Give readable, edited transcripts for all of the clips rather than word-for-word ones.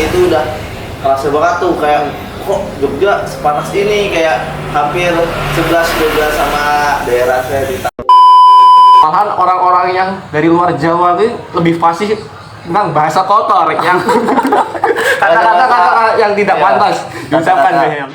itu udah kerasa banget tuh kayak kok Jogja sepanas ini, kayak hampir 11-12 sama daerah saya di Malahan orang-orang yang dari luar Jawa itu lebih fasih tentang bahasa kotor yang kata-kata yang tidak pantas diucapkan ya.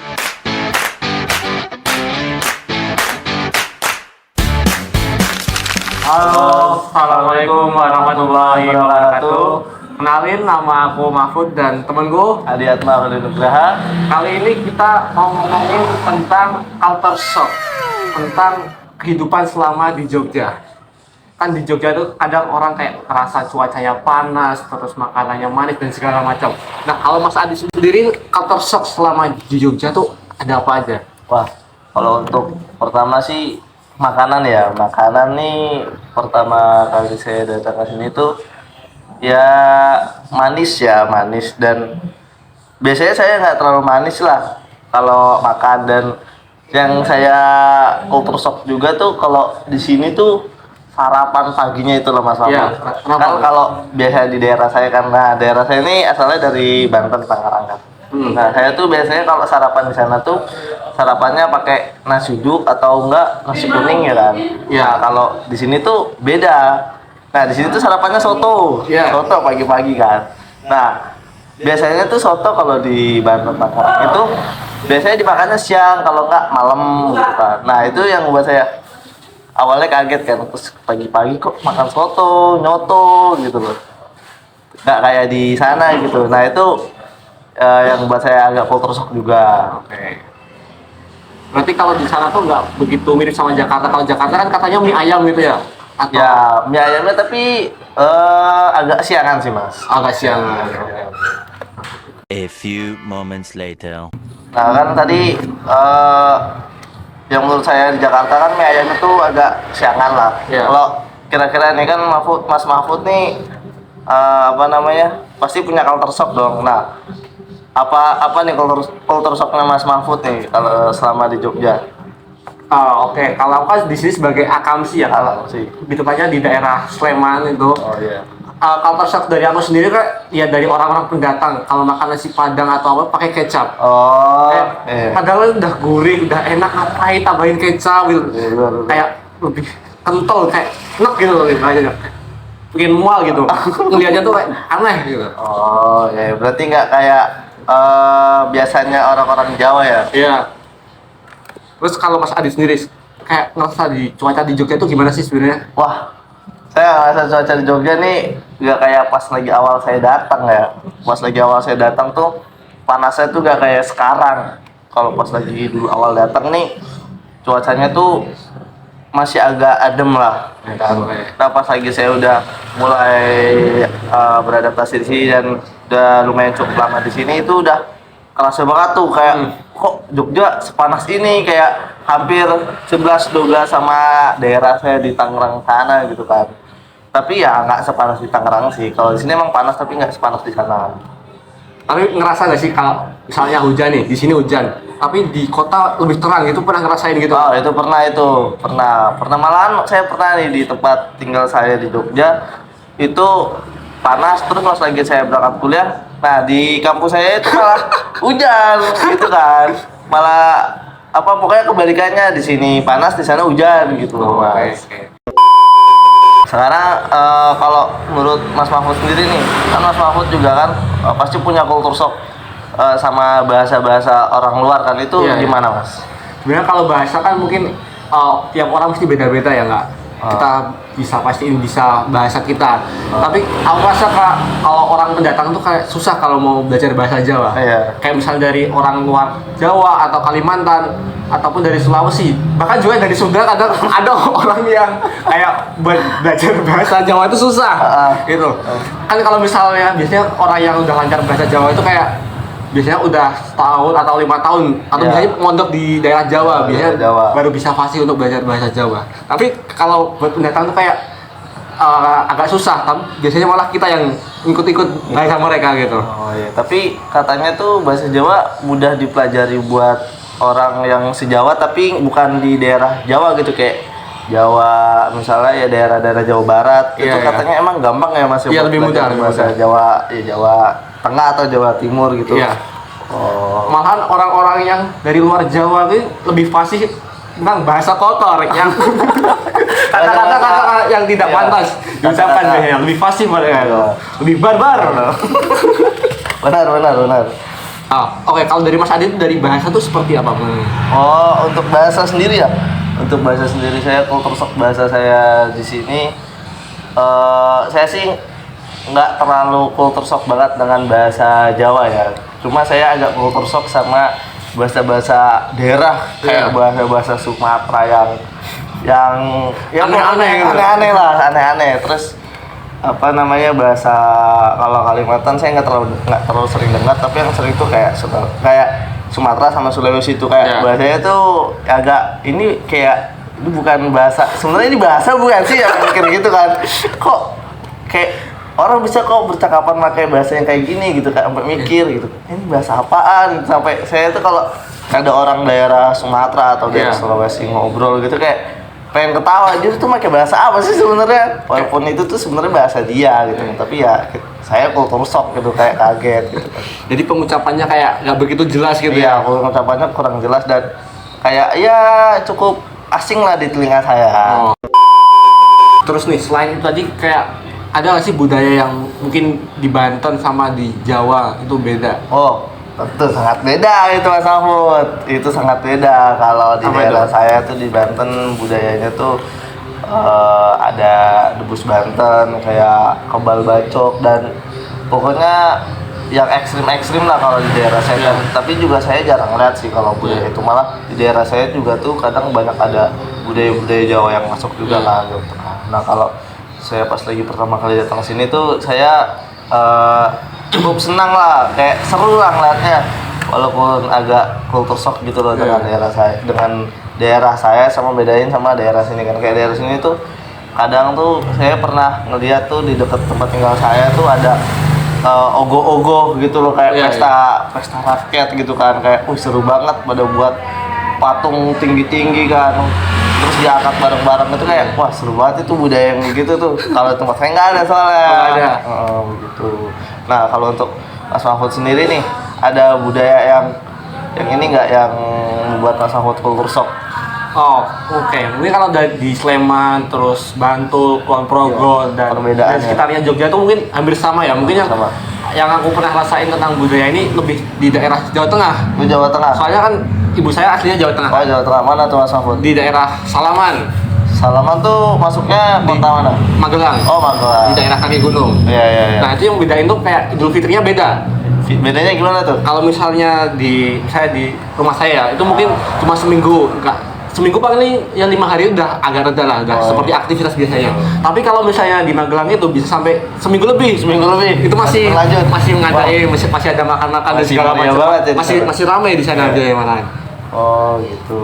Halo, assalamualaikum warahmatullahi wabarakatuh. Kenalin, nama aku Mahfud dan temen gue Adi Atma Nugraha. Kali ini kita mau ngomongin tentang culture shock, tentang kehidupan selama di Jogja. Kan di Jogja tuh kadang orang kayak ngerasa cuacanya panas, terus makanannya manis dan segala macam. Nah, kalau Mas Adi sendiri culture shock selama di Jogja tuh ada apa aja? Wah, kalau untuk pertama sih makanan ya. Makanan nih pertama kali saya datang ke sini tuh ya manis dan biasanya saya nggak terlalu manis lah kalau makan. Dan yang saya culture shock juga tuh kalau di sini tuh sarapan paginya itu loh Mas Mahfud. Ya, Kan kalau biasa di daerah saya, karena daerah saya ini asalnya dari Banten, Tangerang kan. Nah, saya tuh biasanya kalau sarapan di sana tuh sarapannya pakai nasi uduk atau enggak nasi kuning ya kan. Ya, kalau di sini tuh beda. Nah, di sini tuh sarapannya soto. Soto pagi-pagi kan. Nah, biasanya tuh soto kalau di Banten, Tangerang itu biasanya dimakannya siang, kalau enggak malam gitu kan. Nah, itu yang buat saya awalnya kaget kan, terus pagi-pagi kok makan soto, nyoto gitu loh. Nggak kayak di sana gitu. Nah, itu yang buat saya agak culture shock juga. Oke. Berarti kalau di sana tuh nggak begitu mirip sama Jakarta. Kalau Jakarta kan katanya mie ayam gitu ya? Atau Ya, mie ayamnya tapi agak siangan sih Mas. agak siang. A few moments later. Nah kan tadi yang menurut saya di Jakarta kan mie ayamnya tuh agak siangan lah. Ya. Kalau kira-kira ini kan Mas Mahfud nih apa namanya, pasti punya culture shock dong. Nah, apa nih culture shocknya Mas Mahfud nih kalau selama di Jogja? Oke. Kalau aku kan di sini sebagai akamsi ya, kalau Sih. gitu aja di daerah Sleman itu. Oh iya. Culture shock dari aku sendiri kan ya dari orang-orang pendatang kalau makan nasi padang atau apa pakai kecap. Oh, Padahal udah gurih, udah enak, ngapain tambahin kecap gitu. Kayak lebih kental, kayak enak gitu loh gitu aja. Bikin mual gitu. Ngeliatnya tuh kayak aneh gitu. Oh, ya berarti nggak kayak biasanya orang-orang Jawa ya? Iya. Terus kalau Mas Adi sendiri kayak ngerasa di cuaca di Jogja itu gimana sih sebenarnya? Wah, saya ngerasa cuaca di Jogja nih nggak kayak pas lagi awal saya datang ya. Pas lagi awal saya datang tuh panasnya tuh nggak kayak sekarang. Kalau pas lagi dulu awal datang nih cuacanya tuh masih agak adem lah. Nah, pas lagi saya udah mulai beradaptasi di sini dan udah lumayan cukup lama di sini, itu udah kerasa banget tuh kayak kok Jogja sepanas ini, kayak hampir 11-12 sama daerah saya di Tangerang sana gitu kan. Tapi ya nggak sepanas di Tangerang sih. Kalau di sini emang panas tapi nggak sepanas di sana. Tapi ngerasa nggak sih kalau misalnya hujan nih, di sini hujan, tapi di kota lebih terang gitu, pernah ngerasain gitu? Oh, itu pernah malahan saya pernah nih di tempat tinggal saya di Jogja itu panas, terus pas lagi saya berangkat kuliah, nah di kampus saya itu malah hujan gitu kan. Malah apa pokoknya kebalikannya, di sini panas, di sana hujan gitu loh Mas. Sekarang kalau menurut Mas Mahfud sendiri nih, kan Mas Mahfud juga kan pasti punya culture shock sama bahasa-bahasa orang luar kan, itu Iya, gimana Mas? Sebenarnya kalau bahasa kan mungkin tiap orang mesti beda-beda ya nggak? Kita bisa pastiin bisa bahasa kita. Tapi aku rasa kalau orang pendatang tuh kayak susah kalau mau belajar bahasa Jawa. Iya. Kayak misalnya dari orang luar Jawa atau Kalimantan ataupun dari Sulawesi, bahkan juga dari Sunda ada orang yang kayak belajar bahasa Jawa itu susah gitu. Kan kalau misalnya biasanya orang yang udah lancar bahasa Jawa itu kayak biasanya udah setahun atau 5 tahun atau biasanya mondok di daerah Jawa, biasanya Jawa. baru bisa fasih untuk belajar bahasa Jawa. Tapi kalau buat pendatang tuh kayak agak susah, tapi biasanya malah kita yang ikut-ikut bahasa mereka gitu. Oh iya, tapi katanya tuh bahasa Jawa mudah dipelajari buat orang yang se-Jawa tapi bukan di daerah Jawa gitu, kayak Jawa misalnya ya daerah-daerah Jawa Barat itu katanya emang gampang ya Mas? Iya, lebih mudah bahasa Jawa, ya Jawa. Tengah atau Jawa Timur gitu. Iya. Oh. Malahan orang-orang yang dari luar Jawa itu lebih fasih tentang bahasa kotor yang kata-kata yang tidak Iya. pantas diucapkan deh, yang lebih fasih mereka, Iya. lebih barbar. Benar. Oke, kalau dari Mas Adi itu dari bahasa tuh seperti apa? Oh, untuk bahasa sendiri ya? Untuk bahasa sendiri saya culture shock bahasa saya di sini saya sih nggak terlalu culture shock banget dengan bahasa Jawa ya. Cuma saya agak culture shock sama bahasa-bahasa daerah kayak Iya. bahasa-bahasa Sumatera yang Aneh-aneh gitu. aneh-aneh. Terus apa namanya bahasa kalau Kalimantan saya nggak terlalu sering dengar, tapi yang sering tuh kayak Sumatera sama Sulawesi itu kayak Iya. bahasanya tuh agak ini kayak ini bukan bahasa, sebenarnya ini bahasa bukan sih, yang mikir gitu kan, kok kayak orang bisa kok bercakapan pakai bahasa yang kayak gini gitu, kayak sampai mikir gitu, ini bahasa apaan, sampai saya tuh kalau ada orang daerah Sumatera atau daerah Iya. Sulawesi ngobrol gitu kayak pengen ketawa, dia tuh pakai bahasa apa sih sebenarnya, walaupun itu tuh sebenarnya bahasa dia gitu, tapi ya saya culture shock gitu, kayak kaget gitu kan. Jadi pengucapannya kayak nggak begitu jelas gitu Iya, ya. kalau ucapannya kurang jelas dan kayak ya cukup asing lah di telinga saya. Oh. Terus nih selain itu tadi kayak ada nggak sih budaya yang mungkin di Banten sama di Jawa itu beda? Oh, tentu sangat beda itu Mas Mahmud. Itu sangat beda. Kalau di Apa daerah itu? saya tuh di Banten budayanya tuh ada debus Banten, kayak kebal bacok, dan pokoknya yang ekstrim lah kalau di daerah saya. Iya. Tapi juga saya jarang lihat sih kalau budaya itu, malah di daerah saya juga tuh kadang banyak ada budaya-budaya Jawa yang masuk juga Iya. kan gitu. Nah, kalau saya pas lagi pertama kali datang sini tuh saya cukup senang lah, kayak seru lah ngeliatnya, walaupun agak culture shock gitu loh dengan daerah saya sama bedain sama daerah sini kan. Kayak daerah sini tuh kadang tuh saya pernah ngeliat tuh di dekat tempat tinggal saya tuh ada ogoh-ogoh gitu loh, kayak Iya, pesta rakyat gitu kan, kayak seru banget pada buat patung tinggi-tinggi kan, terus diangkat bareng-bareng itu kayak wah seru banget, itu budaya yang begitu tuh. Kalau tempat saya nggak ada soalnya. Oh, nggak ada. Begitu. Nah, kalau untuk Mas Mahfud sendiri nih, ada budaya yang ini nggak yang membuat Mas Mahfud culture shock? Oh, oke. Mungkin kalau di Sleman, terus Bantul, Kulon Progo, dan perbedaannya. sekitarnya Jogja itu mungkin hampir sama ya. Mungkin Sama. yang aku pernah rasain tentang budaya ini lebih di daerah Jawa Tengah. Di Jawa Tengah. Soalnya kan ibu saya aslinya Jawa Tengah. Oh, Jawa Tengah mana tuh Mas Mahfud? Di daerah Salaman, Salaman tuh masuknya kota mana? Magelang. Oh, Magelang. Di daerah kaki gunung. Iya. Nah, itu yang bedain tuh kayak Idul Fitrinya beda. Bedanya gimana tuh? Kalau misalnya misalnya di rumah saya itu mungkin cuma seminggu paling yang 5 hari udah agak reda lah, udah seperti aktivitas biasanya. Tapi kalau misalnya di Magelang itu bisa sampai seminggu lebih. Itu masih berlanjut. masih ngadain, masih ada makan-makan dan Masih segala meriah macam. banget ya di sana. Masih ramai di sana Iya. biaya malahan. Oh, gitu.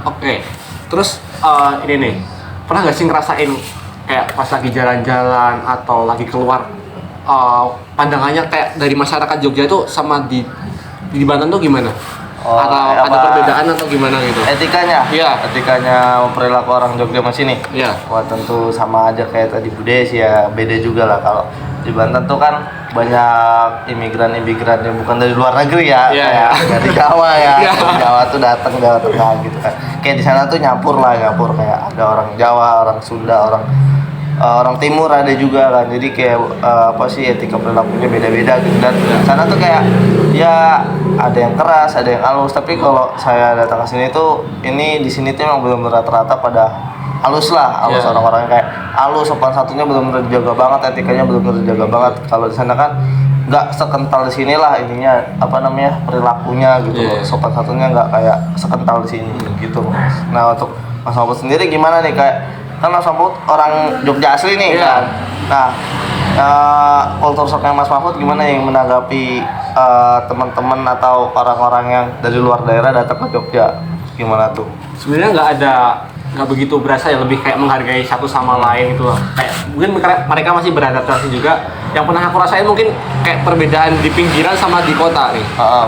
Oke. Terus ini nih, pernah nggak sih ngerasain kayak pas lagi jalan-jalan atau lagi keluar pandangannya kayak dari masyarakat Jogja itu sama di Banten tuh gimana? Oh, atau ada apa- perbedaan atau gimana gitu? Etikanya? Iya. Etikanya perilaku orang Jogja sama sini? Iya. Wah, tentu sama aja kayak tadi budaya sih ya, beda juga lah. Kalau di Banten tuh kan banyak imigran yang bukan dari luar negeri ya, Iya, kayak iya. dari Jawa ya. Iya. Dari Jawa tuh datang Jawa Tengah gitu kan. Kayak di sana tuh nyampur kayak ada orang Jawa, orang Sunda, orang Timur ada juga kan. Jadi kayak etika perilakunya beda-beda gitu, dan sana tuh kayak ya ada yang keras, ada yang halus. Tapi kalau saya datang ke sini tuh di sini tuh emang benar-benar rata-rata pada halus lah, halus. Iya. Orang-orangnya kayak halus, sopan satunya benar-benar dijaga banget, etikanya benar-benar dijaga banget. Kalau di sana kan nggak sekental di sini lah perilakunya gitu loh. Iya. Sopan satunya nggak kayak sekental di sini gitu. Nah, untuk Mas Mahfud sendiri gimana nih, kayak kan Mas Mahfud orang Jogja asli nih Iya. kan. Nah, culture shocknya Mas Mahfud gimana yang menanggapi teman-teman atau orang-orang yang dari luar daerah datang ke Jogja, gimana tuh? Sebenarnya nggak begitu berasa ya, lebih kayak menghargai satu sama lain gitu loh. Kayak mungkin mereka masih beradaptasi juga. Yang pernah aku rasain mungkin kayak perbedaan di pinggiran sama di kota nih.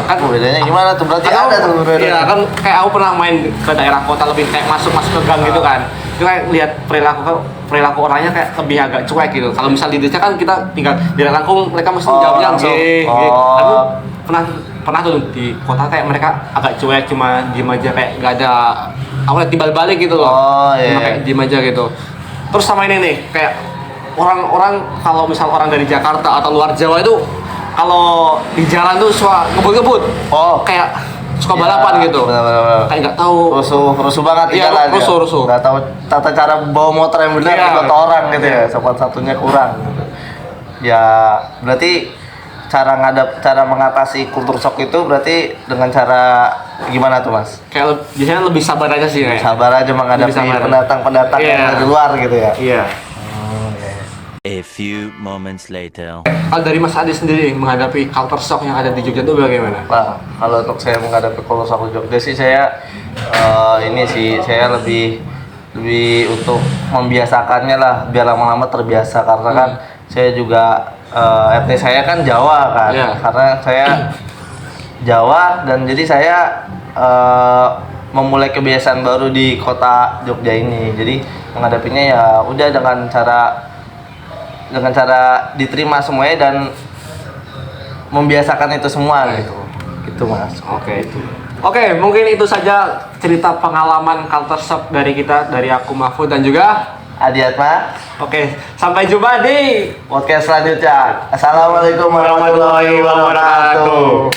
Kan bedanya gimana tuh? Berarti ada tuh bedanya. Iya kan, kayak aku pernah main ke daerah kota lebih kayak masuk ke gang gitu kan. kita lihat perilaku orangnya kayak lebih agak cuek gitu. Kalau misal di desa kan kita tinggal direct langsung, mereka mesti jawabnya langsung. Aku pernah tuh di kota kayak mereka agak cuek, cuma diem aja kayak nggak ada timbal balik gitu loh. Cuma kayak diem aja gitu. Terus sama ini nih, kayak orang-orang kalau misal orang dari Jakarta atau luar Jawa itu kalau di jalan tuh suka ngebut-ngebut. Kayak suka balapan gitu. Benar. Kayak nggak tahu. Rusuh banget di Iya, jalan. rusuh. Nggak tahu tata cara bawa motor yang benar, ikut orang gitu ya. Sopan satunya kurang. Gitu. Ya berarti cara mengatasi kultur shock itu berarti dengan cara gimana tuh Mas? Kayak biasanya lebih sabar aja sih. Sabar aja menghadapi pendatang-pendatang yang dari luar gitu ya. Iya. A few moments later. Kalau dari Mas Adi sendiri menghadapi culture shock yang ada di Jogja itu bagaimana? Nah, kalau untuk saya menghadapi kultur shock di Jogja sih saya saya lebih untuk membiasakannya lah biar lama-lama terbiasa karena kan saya juga etnis saya kan Jawa kan. Karena saya Jawa dan jadi saya memulai kebiasaan baru di kota Jogja ini. Jadi menghadapinya ya udah dengan cara diterima semuanya dan membiasakan itu semua gitu Mas. Oke, mungkin itu saja cerita pengalaman culture shock dari kita, dari aku Mahfud dan juga Adi Atma. Oke, sampai jumpa di Podcast selanjutnya. Assalamualaikum warahmatullahi wabarakatuh.